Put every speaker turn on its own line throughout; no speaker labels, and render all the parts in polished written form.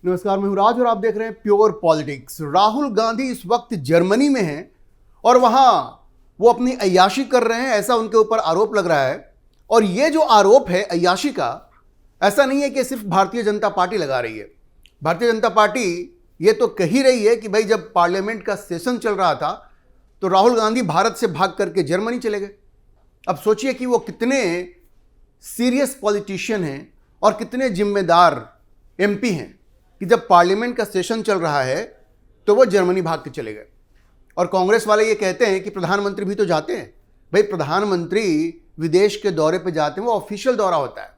नमस्कार, मैं हूं राज और आप देख रहे हैं प्योर पॉलिटिक्स। राहुल गांधी इस वक्त जर्मनी में हैं और वहां वो अपनी अय्याशी कर रहे हैं, ऐसा उनके ऊपर आरोप लग रहा है। और ये जो आरोप है अय्याशी का, ऐसा नहीं है कि सिर्फ भारतीय जनता पार्टी लगा रही है। भारतीय जनता पार्टी ये तो कह ही रही है कि भाई जब पार्लियामेंट का सेशन चल रहा था तो राहुल गांधी भारत से भाग करके जर्मनी चले गए। अब सोचिए कि वो कितने सीरियस पॉलिटिशियन हैं और कितने जिम्मेदार एमपी हैं कि जब पार्लियामेंट का सेशन चल रहा है तो वो जर्मनी भाग के चले गए। और कांग्रेस वाले ये कहते हैं कि प्रधानमंत्री भी तो जाते हैं। भाई प्रधानमंत्री विदेश के दौरे पे जाते हैं, वो ऑफिशियल दौरा होता है,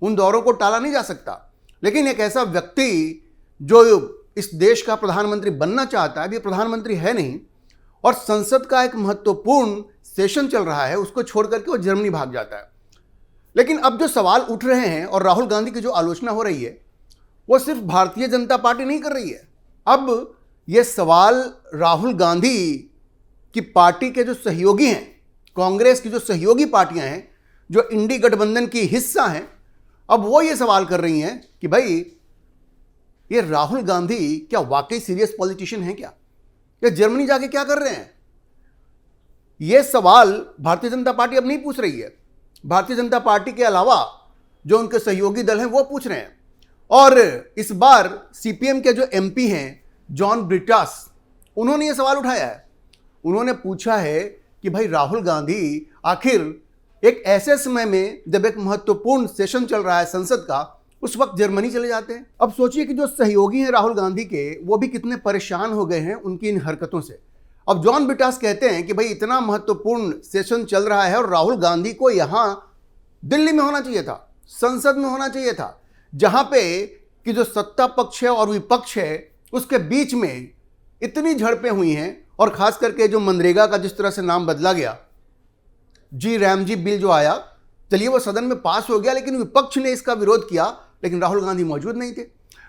उन दौरों को टाला नहीं जा सकता। लेकिन एक ऐसा व्यक्ति जो इस देश का प्रधानमंत्री बनना चाहता है, अभी प्रधानमंत्री है नहीं, और संसद का एक महत्वपूर्ण सेशन चल रहा है, उसको छोड़ करके वो जर्मनी भाग जाता है। लेकिन अब जो सवाल उठ रहे हैं और राहुल गांधी की जो आलोचना हो रही है वो सिर्फ भारतीय जनता पार्टी नहीं कर रही है। अब ये सवाल राहुल गांधी की पार्टी के जो सहयोगी हैं, कांग्रेस की जो सहयोगी पार्टियां हैं, जो इंडी गठबंधन की हिस्सा हैं, अब वो ये सवाल कर रही हैं कि भाई ये राहुल गांधी क्या वाकई सीरियस पॉलिटिशियन है क्या? ये जर्मनी जाके क्या कर रहे हैं? ये सवाल भारतीय जनता पार्टी अब नहीं पूछ रही है। भारतीय जनता पार्टी के अलावा जो उनके सहयोगी दल हैं वो पूछ रहे हैं। और इस बार सीपीएम के जो एमपी हैं जॉन ब्रिटास, उन्होंने ये सवाल उठाया है। उन्होंने पूछा है कि भाई राहुल गांधी आखिर एक ऐसे समय में जब एक महत्वपूर्ण सेशन चल रहा है संसद का, उस वक्त जर्मनी चले जाते हैं। अब सोचिए कि जो सहयोगी हैं राहुल गांधी के, वो भी कितने परेशान हो गए हैं उनकी इन हरकतों से। अब जॉन ब्रिटास कहते हैं कि भाई इतना महत्वपूर्ण सेशन चल रहा है और राहुल गांधी को यहां दिल्ली में होना चाहिए था, संसद में होना चाहिए था, जहां पे कि जो सत्ता पक्ष है और विपक्ष है उसके बीच में इतनी झड़पें हुई हैं। और खास करके जो मनरेगा का जिस तरह से नाम बदला गया, जी रामजी बिल जो आया, चलिए वो सदन में पास हो गया, लेकिन विपक्ष ने इसका विरोध किया, लेकिन राहुल गांधी मौजूद नहीं थे।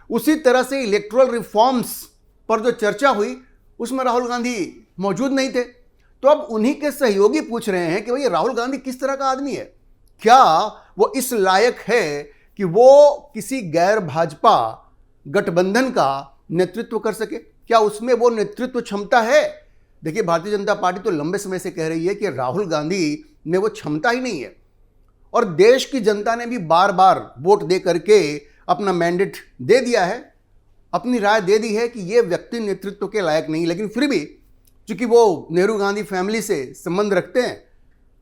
उसी तरह से इलेक्टोरल रिफॉर्म्स पर जो चर्चा हुई उसमें राहुल गांधी मौजूद नहीं थे। तो अब उन्हीं के सहयोगी पूछ रहे हैं कि भाई राहुल गांधी किस तरह का आदमी है? क्या वो इस लायक है कि वो किसी गैर भाजपा गठबंधन का नेतृत्व कर सके? क्या उसमें वो नेतृत्व क्षमता है? देखिए, भारतीय जनता पार्टी तो लंबे समय से कह रही है कि राहुल गांधी में वो क्षमता ही नहीं है। और देश की जनता ने भी बार बार वोट दे करके अपना मैंडेट दे दिया है, अपनी राय दे दी है कि ये व्यक्ति नेतृत्व के लायक नहीं। लेकिन फिर भी चूंकि वो नेहरू गांधी फैमिली से संबंध रखते हैं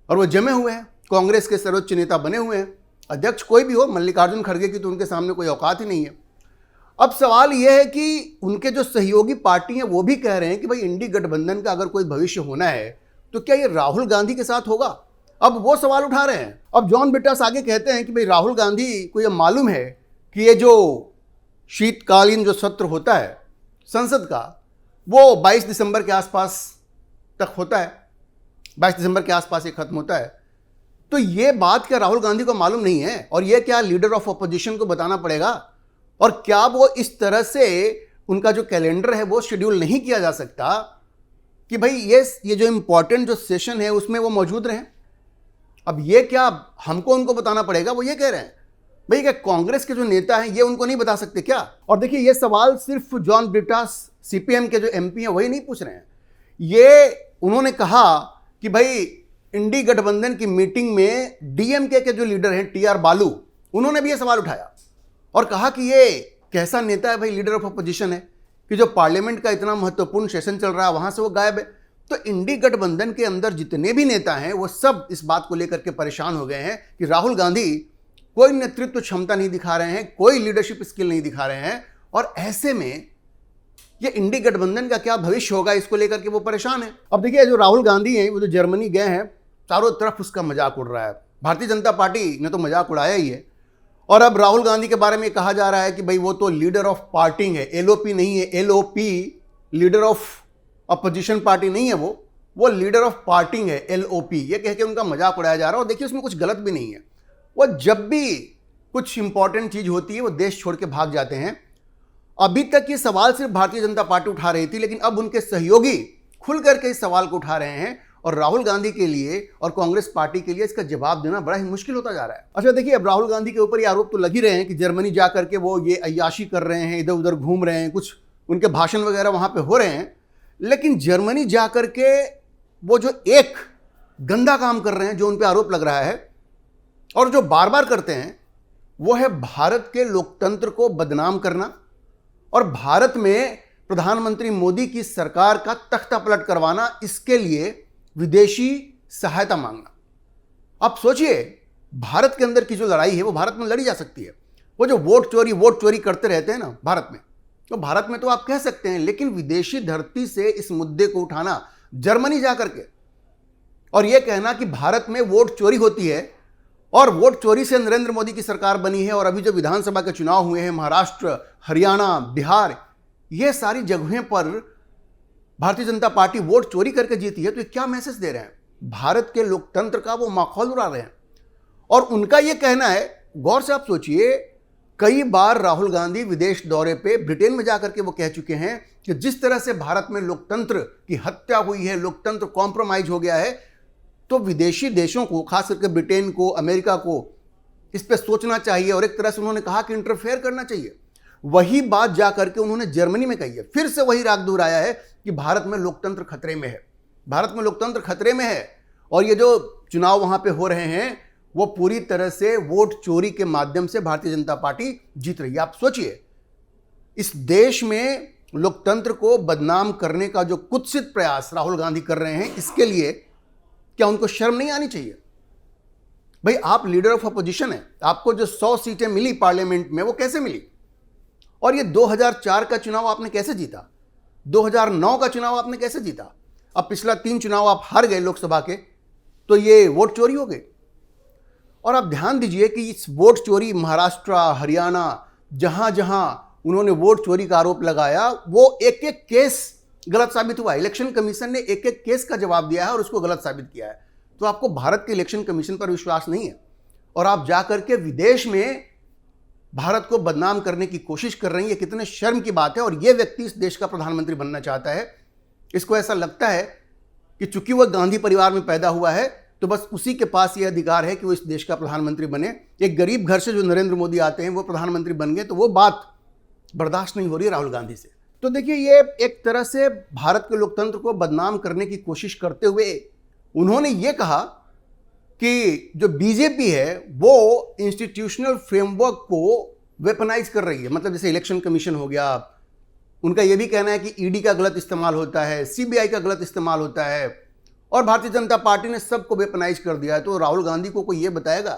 और वो जमे हुए हैं, कांग्रेस के सर्वोच्च नेता बने हुए हैं, अध्यक्ष कोई भी हो, मल्लिकार्जुन खड़गे की तो उनके सामने कोई औकात ही नहीं है। अब सवाल यह है कि उनके जो सहयोगी पार्टी हैं वो भी कह रहे हैं कि भाई इंडी गठबंधन का अगर कोई भविष्य होना है तो क्या ये राहुल गांधी के साथ होगा? अब वो सवाल उठा रहे हैं। अब जॉन ब्रिटास आगे कहते हैं कि भाई राहुल गांधी को यह मालूम है कि ये जो शीतकालीन जो सत्र होता है संसद का, वो 22 दिसंबर के आसपास तक होता है, 22 दिसंबर के आसपास ये खत्म होता है। तो ये बात क्या राहुल गांधी को मालूम नहीं है? और ये क्या लीडर ऑफ अपोजिशन को बताना पड़ेगा? और क्या वो इस तरह से उनका जो कैलेंडर है वो शेड्यूल नहीं किया जा सकता कि भाई ये जो इंपॉर्टेंट जो सेशन है उसमें वो मौजूद रहें? अब ये क्या हमको उनको बताना पड़ेगा? वो ये कह रहे हैं। भाई क्या कांग्रेस के जो नेता हैं ये उनको नहीं बता सकते क्या? और देखिए, ये सवाल सिर्फ जॉन ब्रिटास सीपीएम के जो एमपी हैं वही नहीं पूछ रहे हैं। ये उन्होंने कहा कि भाई इंडी गठबंधन की मीटिंग में डीएमके के जो लीडर हैं टीआर बालू, उन्होंने भी ये सवाल उठाया और कहा कि ये कैसा नेता है भाई, लीडर ऑफ अपोजिशन है, कि जो पार्लियामेंट का इतना महत्वपूर्ण सेशन चल रहा है वहां से वो गायब है। तो इंडी गठबंधन के अंदर जितने भी नेता हैं वो सब इस बात को लेकर के परेशान हो गए हैं कि राहुल गांधी कोई नेतृत्व क्षमता नहीं दिखा रहे हैं, कोई लीडरशिप स्किल नहीं दिखा रहे हैं। और ऐसे में ये इंडी गठबंधन का क्या भविष्य होगा, इसको लेकर के वो परेशान है। अब देखिए, जो राहुल गांधी हैं वो जो जर्मनी गए हैं, चारों तरफ उसका मजाक उड़ रहा है। भारतीय जनता पार्टी ने तो मजाक उड़ाया ही है। और अब राहुल गांधी के बारे में कहा जा रहा है कि भाई वो तो लीडर ऑफ पार्टी है, एलओपी नहीं है, LOP leader of opposition party नहीं है, वो लीडर ऑफ पार्टी है, एलओपी। ये कह के उनका मजाक उड़ाया जा रहा है। और देखिए, उसमें कुछ गलत भी नहीं है। वो जब भी कुछ इंपॉर्टेंट चीज होती है वो देश छोड़ के भाग जाते हैं। अभी तक ये सवाल सिर्फ भारतीय जनता पार्टी उठा रही थी, लेकिन अब उनके सहयोगी खुल करके इस सवाल को उठा रहे हैं और राहुल गांधी के लिए और कांग्रेस पार्टी के लिए इसका जवाब देना बड़ा ही मुश्किल होता जा रहा है। अच्छा देखिए, अब राहुल गांधी के ऊपर ये आरोप तो लग ही रहे हैं कि जर्मनी जा करके वो ये अय्याशी कर रहे हैं, इधर उधर घूम रहे हैं, कुछ उनके भाषण वगैरह वहां पे हो रहे हैं। लेकिन जर्मनी जा करके वो जो एक गंदा काम कर रहे हैं, जो उन पर आरोप लग रहा है और जो बार बार करते हैं, वो है भारत के लोकतंत्र को बदनाम करना और भारत में प्रधानमंत्री मोदी की सरकार का तख्ता पलट करवाना, इसके लिए विदेशी सहायता मांगना। आप सोचिए, भारत के अंदर की जो लड़ाई है वो भारत में लड़ी जा सकती है। वो जो वोट चोरी करते रहते हैं ना भारत में, तो भारत में तो आप कह सकते हैं, लेकिन विदेशी धरती से इस मुद्दे को उठाना, जर्मनी जाकर के और यह कहना कि भारत में वोट चोरी होती है और वोट चोरी से नरेंद्र मोदी की सरकार बनी है, और अभी जो विधानसभा के चुनाव हुए हैं महाराष्ट्र, हरियाणा, बिहार, ये सारी जगहों पर भारतीय जनता पार्टी वोट चोरी करके जीती है, तो ये क्या मैसेज दे रहे हैं? भारत के लोकतंत्र का वो माखौल उड़ा रहे हैं। और उनका ये कहना है, गौर से आप सोचिए, कई बार राहुल गांधी विदेश दौरे पे ब्रिटेन में जाकर के वो कह चुके हैं कि जिस तरह से भारत में लोकतंत्र की हत्या हुई है, लोकतंत्र कॉम्प्रोमाइज हो गया है, तो विदेशी देशों को, खास करके ब्रिटेन को, अमेरिका को इस पर सोचना चाहिए और एक तरह से उन्होंने कहा कि इंटरफेयर करना चाहिए। वही बात जाकर के उन्होंने जर्मनी में कही है। फिर से वही राग दोहराया है कि भारत में लोकतंत्र खतरे में है, भारत में लोकतंत्र खतरे में है। और ये जो चुनाव वहां पे हो रहे हैं वो पूरी तरह से वोट चोरी के माध्यम से भारतीय जनता पार्टी जीत रही है। आप सोचिए, इस देश में लोकतंत्र को बदनाम करने का जो कुत्सित प्रयास राहुल गांधी कर रहे हैं, इसके लिए क्या उनको शर्म नहीं आनी चाहिए? भाई, आप लीडर ऑफ अपोजिशन है, आपको जो 100 सीटें मिली पार्लियामेंट में, वो कैसे मिली? और ये 2004 का चुनाव आपने कैसे जीता? 2009 का चुनाव आपने कैसे जीता? अब पिछला 3 चुनाव आप हार गए लोकसभा के, तो ये वोट चोरी हो गई। और आप ध्यान दीजिए कि इस वोट चोरी महाराष्ट्र, हरियाणा, जहां जहां उन्होंने वोट चोरी का आरोप लगाया, वो एक एक केस गलत साबित हुआ। इलेक्शन कमीशन ने एक एक केस का जवाब दिया है और उसको गलत साबित किया है। तो आपको भारत के इलेक्शन कमीशन पर विश्वास नहीं है और आप जाकर के विदेश में भारत को बदनाम करने की कोशिश कर रही है। कितने शर्म की बात है। और यह व्यक्ति इस देश का प्रधानमंत्री बनना चाहता है। इसको ऐसा लगता है कि चूंकि वह गांधी परिवार में पैदा हुआ है, तो बस उसी के पास यह अधिकार है कि वो इस देश का प्रधानमंत्री बने। एक गरीब घर से जो नरेंद्र मोदी आते हैं वो प्रधानमंत्री बन गए, तो वो बात बर्दाश्त नहीं हो रही है राहुल गांधी से। तो देखिए, ये एक तरह से भारत के लोकतंत्र को बदनाम करने की कोशिश करते हुए उन्होंने ये कहा कि जो बीजेपी है वो इंस्टीट्यूशनल फ्रेमवर्क को वेपनाइज कर रही है। मतलब जैसे इलेक्शन कमीशन हो गया, उनका यह भी कहना है कि ईडी का गलत इस्तेमाल होता है, सीबीआई का गलत इस्तेमाल होता है, और भारतीय जनता पार्टी ने सबको वेपनाइज कर दिया है। तो राहुल गांधी को कोई ये बताएगा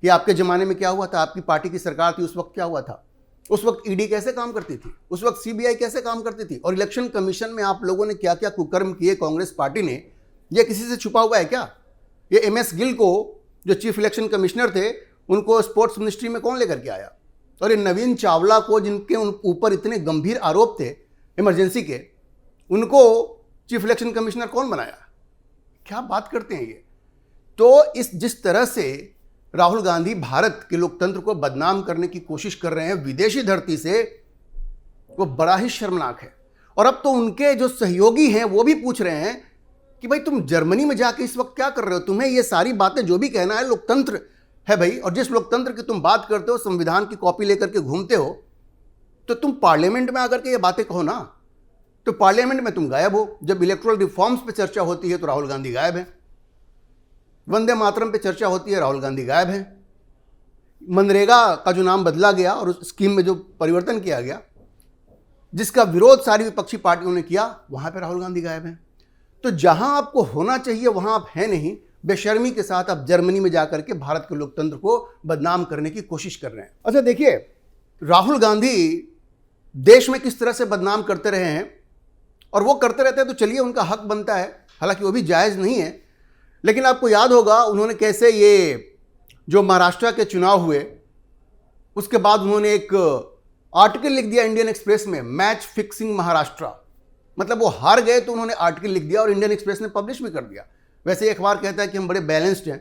कि आपके ज़माने में क्या हुआ था, आपकी पार्टी की सरकार थी उस वक्त क्या हुआ था, उस वक्त ईडी कैसे काम करती थी, उस वक्त सीबीआई कैसे काम करती थी, और इलेक्शन कमीशन में आप लोगों ने क्या क्या कुकर्म किए कांग्रेस पार्टी ने, यह किसी से छुपा हुआ है क्या? ये एमएस गिल को, जो चीफ इलेक्शन कमिश्नर थे, उनको स्पोर्ट्स मिनिस्ट्री में कौन लेकर के आया? और ये नवीन चावला को, जिनके ऊपर इतने गंभीर आरोप थे इमरजेंसी के, उनको चीफ इलेक्शन कमिश्नर कौन बनाया? क्या बात करते हैं ये। तो जिस तरह से राहुल गांधी भारत के लोकतंत्र को बदनाम करने की कोशिश कर रहे हैं विदेशी धरती से, वो बड़ा ही शर्मनाक है। और अब तो उनके जो सहयोगी हैं वो भी पूछ रहे हैं कि भाई तुम जर्मनी में जाके इस वक्त क्या कर रहे हो? तुम्हें ये सारी बातें जो भी कहना है, लोकतंत्र है भाई, और जिस लोकतंत्र की तुम बात करते हो, संविधान की कॉपी लेकर के घूमते हो, तो तुम पार्लियामेंट में आकर के ये बातें कहो ना। तो पार्लियामेंट में तुम गायब हो। जब इलेक्टोरल रिफॉर्म्स पे चर्चा होती है तो राहुल गांधी गायब है, वंदे मातरम पे चर्चा होती है, राहुल गांधी गायब है, मनरेगा का जो नाम बदला गया और उस स्कीम में जो परिवर्तन किया गया, जिसका विरोध सारी विपक्षी पार्टियों ने किया, वहां पे राहुल गांधी गायब हैं। तो जहां आपको होना चाहिए वहां आप हैं नहीं। बेशर्मी के साथ आप जर्मनी में जाकर के भारत के लोकतंत्र को बदनाम करने की कोशिश कर रहे हैं। अच्छा देखिए, राहुल गांधी देश में किस तरह से बदनाम करते रहे हैं, और वो करते रहते हैं तो चलिए, उनका हक बनता है, हालांकि वो भी जायज़ नहीं है। लेकिन आपको याद होगा उन्होंने कैसे ये जो महाराष्ट्र के चुनाव हुए उसके बाद उन्होंने एक आर्टिकल लिख दिया इंडियन एक्सप्रेस में, मैच फिक्सिंग महाराष्ट्र। मतलब वो हार गए तो उन्होंने आर्टिकल लिख दिया और इंडियन एक्सप्रेस ने पब्लिश भी कर दिया। वैसे एक अखबार कहता है कि हम बड़े बैलेंस्ड हैं,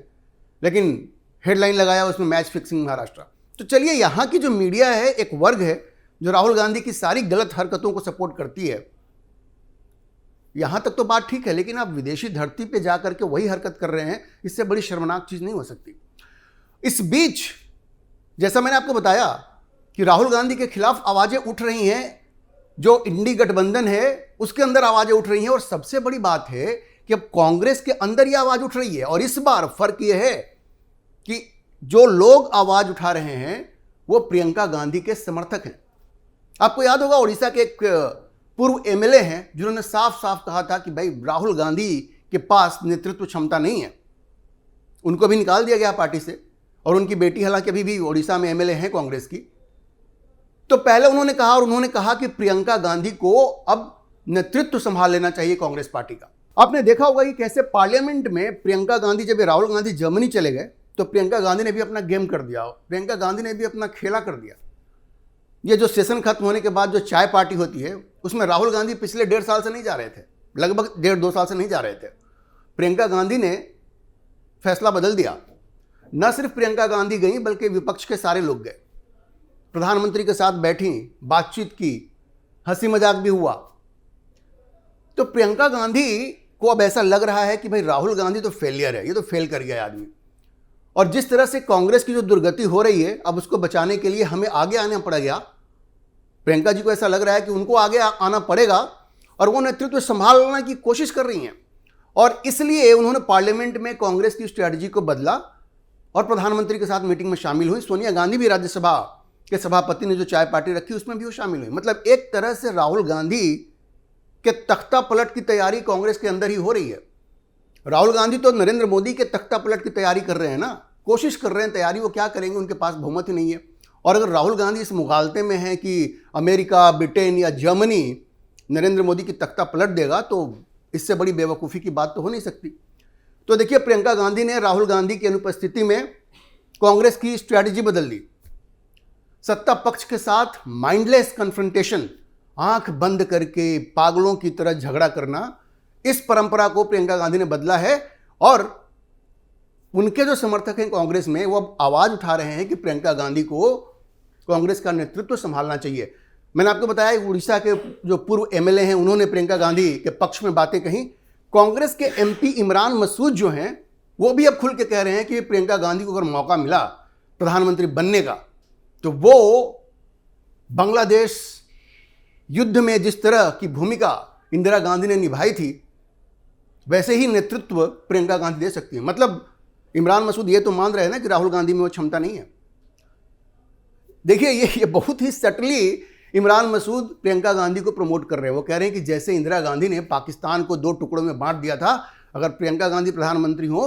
लेकिन हेडलाइन लगाया उसमें मैच फिक्सिंग महाराष्ट्र। तो चलिए, यहाँ की जो मीडिया है, एक वर्ग है जो राहुल गांधी की सारी गलत हरकतों को सपोर्ट करती है, यहां तक तो बात ठीक है, लेकिन आप विदेशी धरती पे जाकर के वही हरकत कर रहे हैं, इससे बड़ी शर्मनाक चीज नहीं हो सकती। इस बीच जैसा मैंने आपको बताया कि राहुल गांधी के खिलाफ आवाजें उठ रही हैं, जो इंडी गठबंधन है उसके अंदर आवाजें उठ रही हैं, और सबसे बड़ी बात है कि अब कांग्रेस के अंदर यह आवाज उठ रही है। और इस बार फर्क यह है कि जो लोग आवाज उठा रहे हैं वो प्रियंका गांधी के समर्थक हैं। आपको याद होगा उड़ीसा के एक पूर्व एमएलए हैं जिन्होंने साफ साफ कहा था कि भाई राहुल गांधी के पास नेतृत्व क्षमता नहीं है, उनको भी निकाल दिया गया पार्टी से, और उनकी बेटी हालांकि अभी भी उड़ीसा में एमएलए हैं कांग्रेस की। तो पहले उन्होंने कहा, और उन्होंने कहा कि प्रियंका गांधी को अब नेतृत्व संभाल लेना चाहिए कांग्रेस पार्टी का। आपने देखा होगा कि कैसे पार्लियामेंट में प्रियंका गांधी, जब राहुल गांधी जर्मनी चले गए तो प्रियंका गांधी ने भी अपना गेम कर दिया, प्रियंका गांधी ने भी अपना खेला कर दिया। ये जो सेशन खत्म होने के बाद जो चाय पार्टी होती है उसमें राहुल गांधी पिछले 1.5 साल से नहीं जा रहे थे, लगभग 1.5-2 साल से नहीं जा रहे थे। प्रियंका गांधी ने फैसला बदल दिया। न सिर्फ प्रियंका गांधी गई बल्कि विपक्ष के सारे लोग गए, प्रधानमंत्री के साथ बैठी, बातचीत की, हंसी मजाक भी हुआ। तो प्रियंका गांधी को अब ऐसा लग रहा है कि भाई राहुल गांधी तो फेलियर है, ये तो फेल कर गया आदमी। और जिस तरह से कांग्रेस की जो दुर्गति हो रही है, अब उसको बचाने के लिए हमें आगे आना पड़ेगा। प्रियंका जी को ऐसा लग रहा है कि उनको आगे आना पड़ेगा, और वो नेतृत्व संभालने की कोशिश कर रही हैं। और इसलिए उन्होंने पार्लियामेंट में कांग्रेस की स्ट्रैटेजी को बदला और प्रधानमंत्री के साथ मीटिंग में शामिल हुई। सोनिया गांधी भी राज्यसभा के सभापति ने जो चाय पार्टी रखी उसमें भी वो शामिल हुई। मतलब एक तरह से राहुल गांधी के तख्ता पलट की तैयारी कांग्रेस के अंदर ही हो रही है। राहुल गांधी तो नरेंद्र मोदी के तख्ता पलट की तैयारी कर रहे हैं ना, कोशिश कर रहे हैं तैयारी। वो क्या करेंगे, उनके पास बहुमत ही नहीं है। और अगर राहुल गांधी इस मुगालते में है कि अमेरिका, ब्रिटेन या जर्मनी नरेंद्र मोदी की तख्ता पलट देगा, तो इससे बड़ी बेवकूफ़ी की बात तो हो नहीं सकती। तो देखिए, प्रियंका गांधी ने राहुल गांधी की अनुपस्थिति में कांग्रेस की स्ट्रैटेजी बदल दी। सत्ता पक्ष के साथ माइंडलेस कन्फ्रंटेशन, आंख बंद करके पागलों की तरह झगड़ा करना, इस परंपरा को प्रियंका गांधी ने बदला है। और उनके जो समर्थक हैं कांग्रेस में, वो अब आवाज उठा रहे हैं कि प्रियंका गांधी को कांग्रेस का नेतृत्व संभालना चाहिए। मैंने आपको बताया उड़ीसा के जो पूर्व एमएलए हैं उन्होंने प्रियंका गांधी के पक्ष में बातें कही। कांग्रेस के एमपी इमरान मसूद जो हैं वो भी अब खुल के कह रहे हैं कि प्रियंका गांधी को अगर मौका मिला प्रधानमंत्री बनने का, तो वो बांग्लादेश युद्ध में जिस तरह की भूमिका इंदिरा गांधी ने निभाई थी वैसे ही नेतृत्व प्रियंका गांधी दे सकती है। मतलब इमरान मसूद ये तो मान रहे हैं ना कि राहुल गांधी में वो क्षमता नहीं है। देखिए, ये बहुत ही सटली इमरान मसूद प्रियंका गांधी को प्रमोट कर रहे हैं। वो कह रहे हैं कि जैसे इंदिरा गांधी ने पाकिस्तान को 2 टुकड़ों में बांट दिया था, अगर प्रियंका गांधी प्रधानमंत्री हो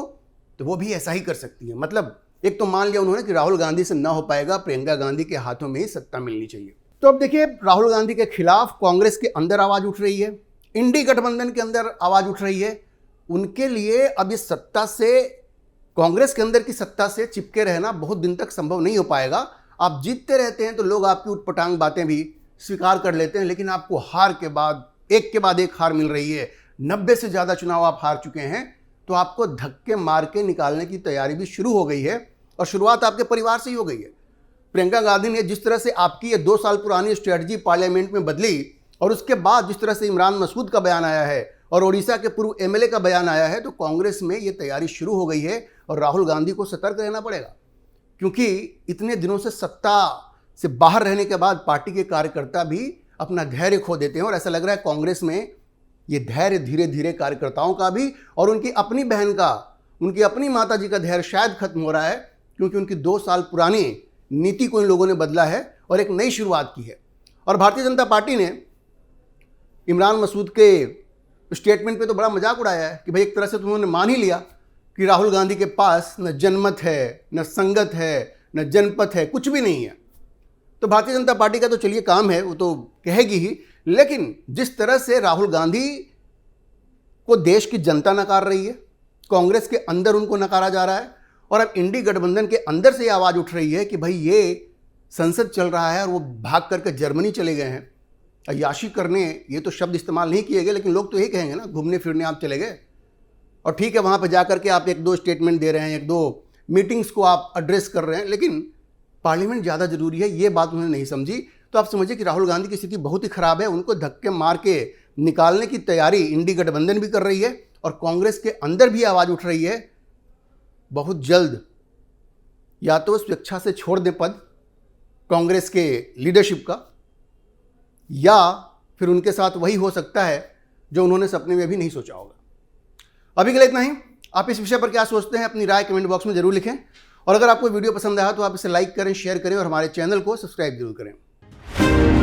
तो वो भी ऐसा ही कर सकती है। मतलब एक तो मान लिया उन्होंने कि राहुल गांधी से ना हो पाएगा, प्रियंका गांधी के हाथों में ही सत्ता मिलनी चाहिए। तो अब देखिए, राहुल गांधी के खिलाफ कांग्रेस के अंदर आवाज उठ रही है, इंडी गठबंधन के अंदर आवाज उठ रही है। उनके लिए अब इस सत्ता से, कांग्रेस के अंदर की सत्ता से चिपके रहना बहुत दिन तक संभव नहीं हो पाएगा। आप जीतते रहते हैं तो लोग आपकी उटपटांग बातें भी स्वीकार कर लेते हैं, लेकिन आपको हार के बाद एक हार मिल रही है। 90 से ज़्यादा चुनाव आप हार चुके हैं, तो आपको धक्के मार के निकालने की तैयारी भी शुरू हो गई है, और शुरुआत आपके परिवार से ही हो गई है। प्रियंका गांधी ने जिस तरह से आपकी ये 2 साल पुरानी स्ट्रेटजी पार्लियामेंट में बदली, और उसके बाद जिस तरह से इमरान मसूद का बयान आया है और उड़ीसा के पूर्व एमएलए का बयान आया है, तो कांग्रेस में ये तैयारी शुरू हो गई है। और राहुल गांधी को सतर्क रहना पड़ेगा, क्योंकि इतने दिनों से सत्ता से बाहर रहने के बाद पार्टी के कार्यकर्ता भी अपना धैर्य खो देते हैं। और ऐसा लग रहा है कांग्रेस में ये धैर्य धीरे धीरे कार्यकर्ताओं का भी और उनकी अपनी बहन का, उनकी अपनी माता जी का धैर्य शायद खत्म हो रहा है, क्योंकि उनकी 2 साल पुरानी नीति को इन लोगों ने बदला है और एक नई शुरुआत की है। और भारतीय जनता पार्टी ने इमरान मसूद के स्टेटमेंट पे तो बड़ा मजाक उड़ाया है कि भाई एक तरह से तो उन्होंने मान ही लिया कि राहुल गांधी के पास न जनमत है, न संगत है, न जनपथ है, कुछ भी नहीं है। तो भारतीय जनता पार्टी का तो चलिए काम है, वो तो कहेगी ही, लेकिन जिस तरह से राहुल गांधी को देश की जनता नकार रही है, कांग्रेस के अंदर उनको नकारा जा रहा है, और अब इंडी गठबंधन के अंदर से ये आवाज़ उठ रही है कि भाई ये संसद चल रहा है और वो भाग करके जर्मनी चले गए हैं। अय्याशी करने, ये तो शब्द इस्तेमाल नहीं किए गए, लेकिन लोग तो यही कहेंगे ना, घूमने फिरने आप चले गए। और ठीक है, वहाँ पर जा करके आप 1-2 स्टेटमेंट दे रहे हैं, 1-2 मीटिंग्स को आप एड्रेस कर रहे हैं, लेकिन पार्लियामेंट ज़्यादा जरूरी है, ये बात उन्होंने नहीं समझी। तो आप समझिए कि राहुल गांधी की स्थिति बहुत ही खराब है। उनको धक्के मार के निकालने की तैयारी इंडी गठबंधन भी कर रही है और कांग्रेस के अंदर भी आवाज उठ रही है बहुत जल्द या तो स्वेच्छा से छोड़ दे पद कांग्रेस के लीडरशिप का, या फिर उनके साथ वही हो सकता है जो उन्होंने सपने में भी नहीं सोचा होगा। अभी के लिए इतना ही। आप इस विषय पर क्या सोचते हैं अपनी राय कमेंट बॉक्स में जरूर लिखें, और अगर आपको वीडियो पसंद आया तो आप इसे लाइक करें, शेयर करें और हमारे चैनल को सब्सक्राइब जरूर करें।